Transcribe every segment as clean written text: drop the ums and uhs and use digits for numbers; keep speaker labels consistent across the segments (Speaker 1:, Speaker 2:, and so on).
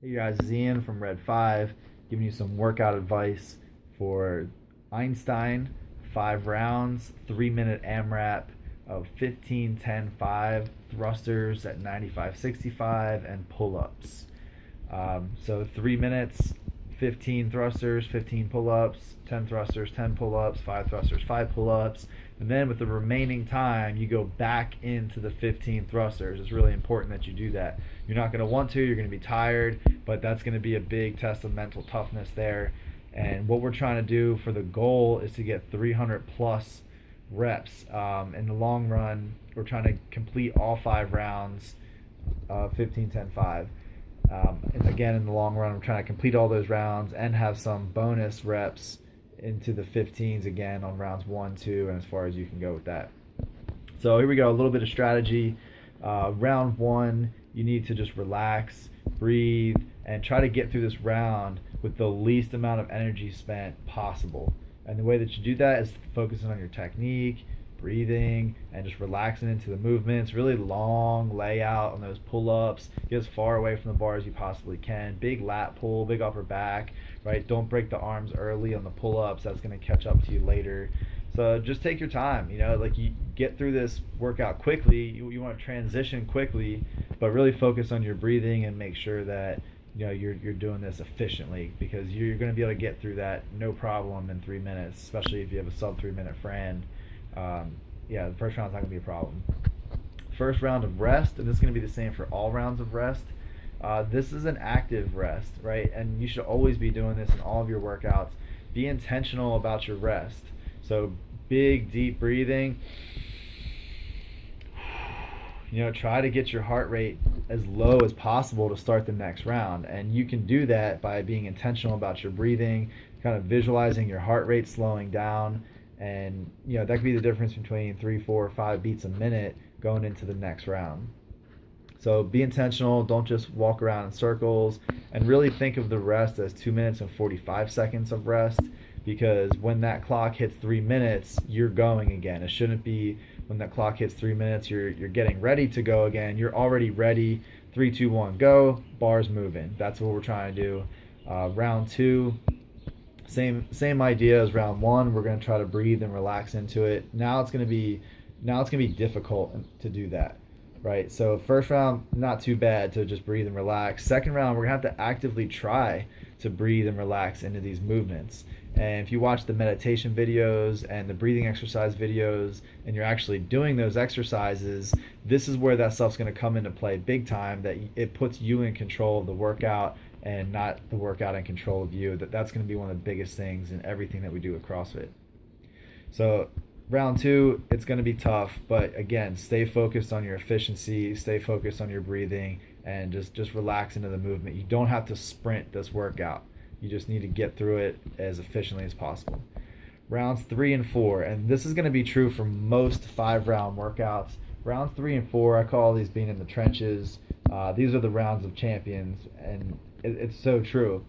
Speaker 1: Hey guys, it's Ian from Red5, giving you some workout advice for Einstein, 5 rounds, 3 minute AMRAP of 15, 10, 5, thrusters at 95, 65, and pull ups. So 3 minutes, 15 thrusters, 15 pull ups, 10 thrusters, 10 pull ups, 5 thrusters, 5 pull ups. And then with the remaining time, you go back into the 15 thrusters. It's really important that you do that. You're not going to want to, you're going to be tired, but that's going to be a big test of mental toughness there. And what we're trying to do for the goal is to get 300 plus reps. In the long run, we're trying to complete all 5 rounds, 15, 10, 5. And again, in the long run, I'm trying to complete all those rounds and have some bonus reps into the 15s again on rounds 1, 2, and as far as you can go with that. So here we go, a little bit of strategy. Round 1, you need to just relax, breathe, and try to get through this round with the least amount of energy spent possible. And the way that you do that is focusing on your technique, breathing, and just relaxing into the movements. Really long layout on those pull-ups. Get as far away from the bar as you possibly can. Big lat pull, big upper back, right? Don't break the arms early on the pull-ups. That's going to catch up to you later. So just take your time, like you get through this workout quickly. You want to transition quickly, but really focus on your breathing and make sure that you're doing this efficiently, because you're going to be able to get through that no problem in 3 minutes, especially if you have a sub 3 minute friend. Yeah, the first round's not going to be a problem. First round of rest, and this is going to be the same for all rounds of rest. This is an active rest, right? And you should always be doing this in all of your workouts. Be intentional about your rest. So big, deep breathing. Try to get your heart rate as low as possible to start the next round. And you can do that by being intentional about your breathing, kind of visualizing your heart rate slowing down. And that could be the difference between 3, 4, 5 beats a minute going into the next round. So be intentional. Don't just walk around in circles, and really think of the rest as 2 minutes and 45 seconds of rest, because when that clock hits 3 minutes, you're going again. It shouldn't be when that clock hits 3 minutes, you're getting ready to go again. You're already ready. 3, 2, 1, go. Bars moving. That's what we're trying to do. Round 2, same idea as round 1. We're going to try to breathe and relax into it. Now it's going to be difficult to do that, right? So first round, not too bad to just breathe and relax. Second round, we're going to have to actively try to breathe and relax into these movements. And if you watch the meditation videos and the breathing exercise videos, and you're actually doing those exercises, this is where that stuff's going to come into play big time, that it puts you in control of the workout and not the workout in control of you. That's going to be one of the biggest things in everything that we do at CrossFit. So round 2, it's going to be tough, but again, stay focused on your efficiency, stay focused on your breathing, and just relax into the movement. You don't have to sprint this workout. You just need to get through it as efficiently as possible. Rounds 3 and 4, and this is going to be true for most 5 round workouts. Rounds 3 and 4, I call these being in the trenches. These are the rounds of champions, and it's so true.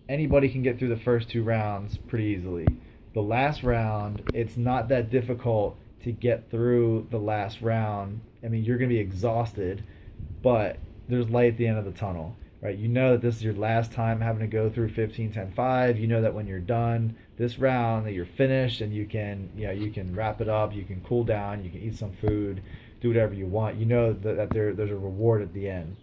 Speaker 1: Anybody can get through the first 2 rounds pretty easily. The last round, it's not that difficult to get through the last round. I mean, you're going to be exhausted, but there's light at the end of the tunnel, right? You know that this is your last time having to go through 15, 10, 5. You know that when you're done this round, that you're finished, and you can wrap it up, you can cool down, you can eat some food, do whatever you want. You know that there's a reward at the end.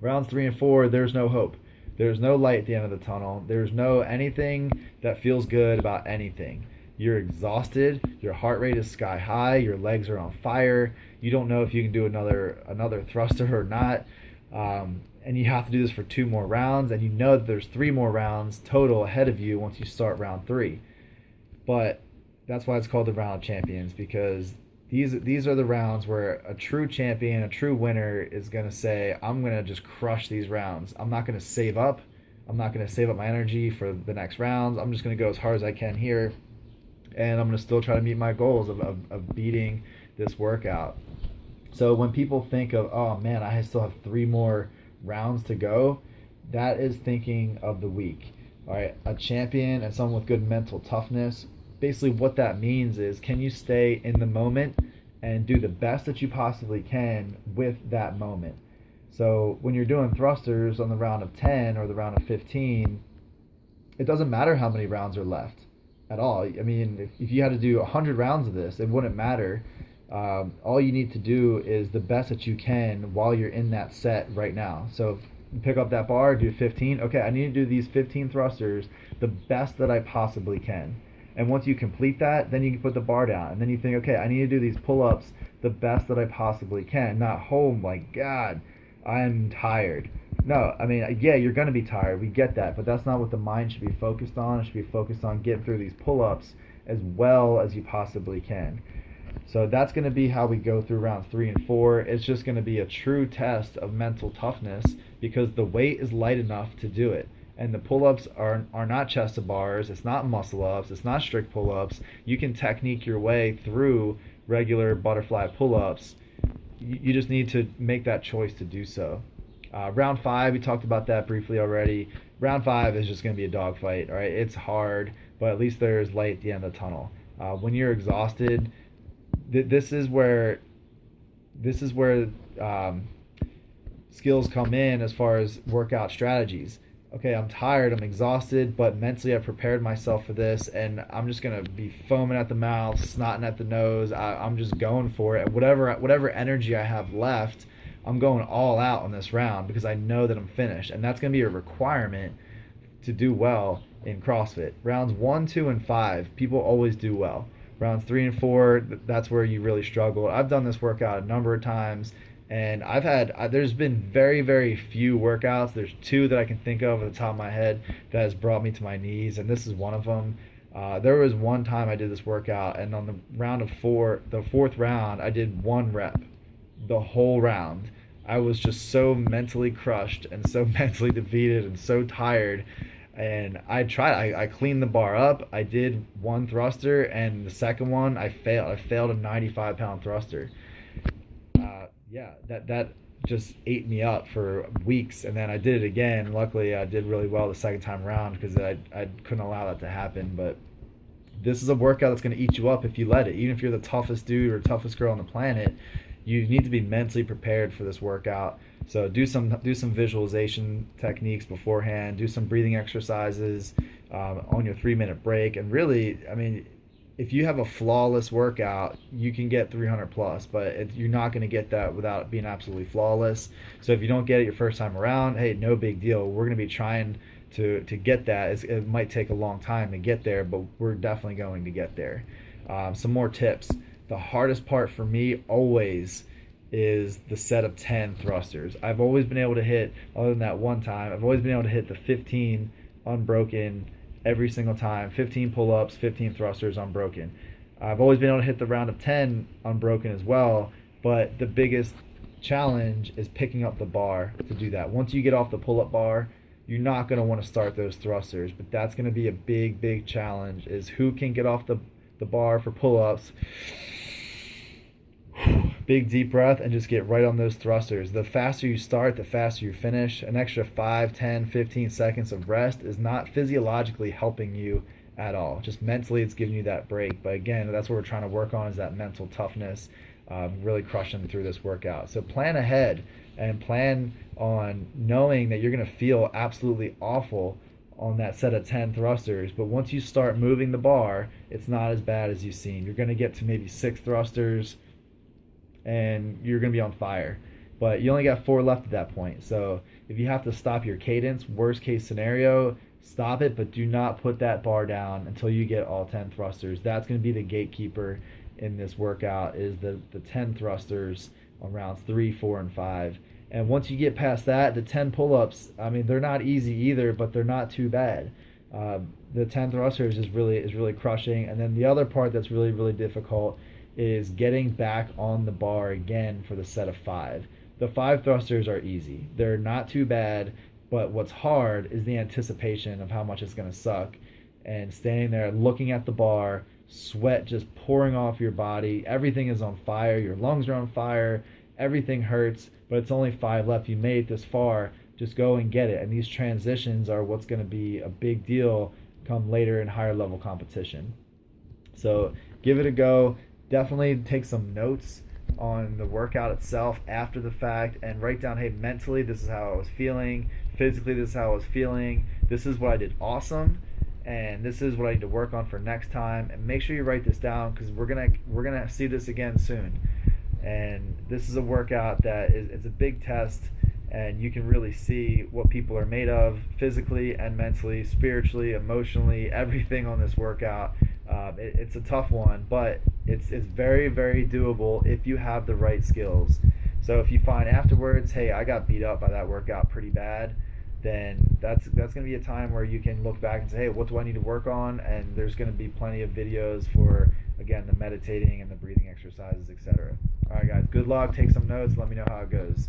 Speaker 1: Rounds 3 and 4, there's no hope. There's no light at the end of the tunnel. There's no anything that feels good about anything. You're exhausted. Your heart rate is sky high. Your legs are on fire. You don't know if you can do another thruster or not. And you have to do this for 2 more rounds. And you know that there's 3 more rounds total ahead of you once you start round 3. But that's why it's called the round of champions, because these are the rounds where a true champion, a true winner is going to say, I'm going to just crush these rounds. I'm not going to save up. I'm not going to save up my energy for the next rounds. I'm just going to go as hard as I can here, and I'm going to still try to meet my goals of beating this workout. So when people think of, oh man, I still have 3 more rounds to go, that is thinking of the weak. All right, a champion and someone with good mental toughness, basically what that means is, can you stay in the moment and do the best that you possibly can with that moment? So when you're doing thrusters on the round of 10 or the round of 15, it doesn't matter how many rounds are left at all. I mean, if you had to do 100 rounds of this, it wouldn't matter. All you need to do is the best that you can while you're in that set right now. So pick up that bar, do 15. Okay, I need to do these 15 thrusters the best that I possibly can. And once you complete that, then you can put the bar down. And then you think, okay, I need to do these pull-ups the best that I possibly can. Not, oh my God, I'm tired. No, I mean, yeah, you're going to be tired. We get that. But that's not what the mind should be focused on. It should be focused on getting through these pull-ups as well as you possibly can. So that's going to be how we go through rounds 3 and 4. It's just going to be a true test of mental toughness because the weight is light enough to do it. And the pull-ups are not chest to bars. It's not muscle-ups. It's not strict pull-ups. You can technique your way through regular butterfly pull-ups. You just need to make that choice to do so. Round 5, we talked about that briefly already. Round 5 is just going to be a dogfight. All right, it's hard, but at least there's light at the end of the tunnel. When you're exhausted, this is where skills come in as far as workout strategies. Okay, I'm tired, I'm exhausted, but mentally I've prepared myself for this, and I'm just gonna be foaming at the mouth, snotting at the nose. I'm just going for it. Whatever energy I have left, I'm going all out on this round because I know that I'm finished, and that's gonna be a requirement to do well in CrossFit. Rounds 1, 2, and 5, people always do well. Rounds 3 and 4, that's where you really struggle. I've done this workout a number of times, and there's been very, very few workouts. There's 2 that I can think of at the top of my head that has brought me to my knees, and this is one of them. There was one time I did this workout, and on the fourth round, I did 1 rep the whole round. I was just so mentally crushed and so mentally defeated and so tired. And I cleaned the bar up. I did 1 thruster, and the second one I failed. I failed a 95-pound thruster. Yeah, that just ate me up for weeks, and then I did it again. Luckily, I did really well the second time around because I couldn't allow that to happen. But this is a workout that's going to eat you up if you let it. Even if you're the toughest dude or toughest girl on the planet, you need to be mentally prepared for this workout. So do some visualization techniques beforehand. Do some breathing exercises on your 3-minute break. And really, I mean, if you have a flawless workout, you can get 300 plus, but you're not going to get that without being absolutely flawless. So if you don't get it your first time around, hey, no big deal. We're going to be trying to get that. It might take a long time to get there, but we're definitely going to get there. Some more tips. The hardest part for me always is the set of 10 thrusters. I've always been able to hit, other than that one time, I've always been able to hit the 15 unbroken every single time. 15 pull-ups, 15 thrusters unbroken. I've always been able to hit the round of 10 unbroken as well, but the biggest challenge is picking up the bar to do that. Once you get off the pull-up bar, you're not going to want to start those thrusters, but that's going to be a big challenge, is who can get off the bar for pull-ups. Big deep breath and just get right on those thrusters. The faster you start, the faster you finish. An extra 5, 10, 15 seconds of rest is not physiologically helping you at all. Just mentally, it's giving you that break. But again, that's what we're trying to work on, is that mental toughness, really crushing through this workout. So plan ahead and plan on knowing that you're going to feel absolutely awful on that set of 10 thrusters, but once you start moving the bar, it's not as bad as you've seen. You're going to get to maybe 6 thrusters and you're going to be on fire, but you only got 4 left at that point. So if you have to stop your cadence, worst case scenario, stop it, but do not put that bar down until you get all 10 thrusters. That's going to be the gatekeeper in this workout, is the 10 thrusters on rounds 3, 4, and 5. And once you get past that, the 10 pull-ups, I mean, they're not easy either, but they're not too bad. The 10 thrusters is really crushing. And then the other part that's really difficult is getting back on the bar again for the set of 5. The 5 thrusters are easy. They're not too bad, but what's hard is the anticipation of how much it's going to suck, and standing there looking at the bar, sweat just pouring off your body, everything is on fire, your lungs are on fire, everything hurts, but it's only 5 left. You made it this far, just go and get it. And these transitions are what's going to be a big deal come later in higher level competition. So give it a go. Definitely take some notes on the workout itself after the fact, and write down, hey, mentally this is how I was feeling, physically this is how I was feeling, this is what I did awesome, and this is what I need to work on for next time. And make sure you write this down, because we're gonna see this again soon. And this is a workout that is a big test, and you can really see what people are made of physically and mentally, spiritually, emotionally, everything on this workout. It's a tough one, but it's very, very doable if you have the right skills. So if you find afterwards, hey, I got beat up by that workout pretty bad, then that's going to be a time where you can look back and say, hey, what do I need to work on? And there's going to be plenty of videos for, again, the meditating and the breathing exercises, etc. All right, guys, good luck. Take some notes. Let me know how it goes.